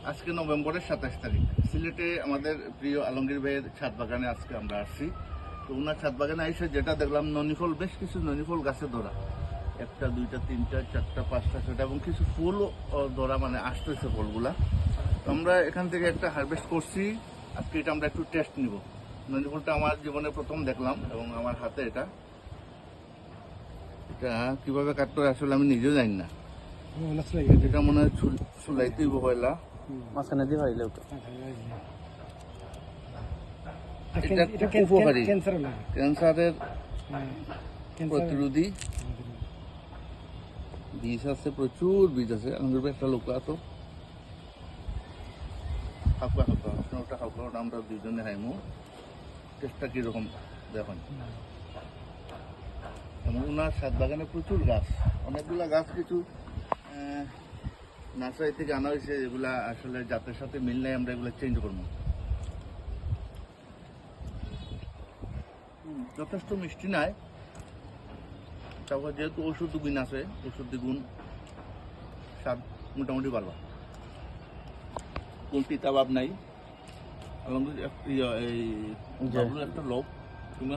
আজকে নভেম্বরের 27 তারিখ সিলেটে আমাদের প্রিয় আলমগীর ভাইয়ের ছাদ বাগানে আজকে আমরা আসছি। তো ওনার ছাদ বাগানে এসে যেটা দেখলাম ননিফল, বেশ কিছু ননিফল গাছে ধরা, একটা দুইটা তিনটা চারটা পাঁচটা ছয়টা এবং কিছু ফুল ধরা, মানে আসতেছে ফলগুলা। তো আমরা এখান থেকে একটা হারভেস্ট করছি। আজকে এটা আমরা একটু টেস্ট নিব। ননিফলটা আমার জীবনে প্রথম দেখলাম এবং আমার হাতে এটা কিভাবে কাটতে হয় আসলে আমি নিজেও জানি না। এটা মনে হয় চুলাইতেই পয়লা মাঝখানে দিয়ে পাইলে এটা খুব উপকারী, ক্যান্সারের প্রতিরোধী। বীজ আছে, প্রচুর বীজ আছে। আলমগীর ভাই একটা লোক তো ওটা খাওয়া আমরা দুইজনে খাইমু। টেস্টটা কিরকম দেখুন। এবং ওনার ছাদ বাগানে প্রচুর গাছ, অনেকগুলা গাছ, কিছু নার্সারি থেকে আনা হয়েছে, এগুলা আসলে জাতের সাথে মিল নাই, আমরা এগুলো চেঞ্জ করবো। যথেষ্ট মিষ্টি নাই, তারপর যেহেতু ওষুধ গুণ আছে, ওষুধ গুণ স্বাদ মোটামুটি পারবা, কোন তিতা ভাব নাই। আলমগীর এই একটা লোক, তুমি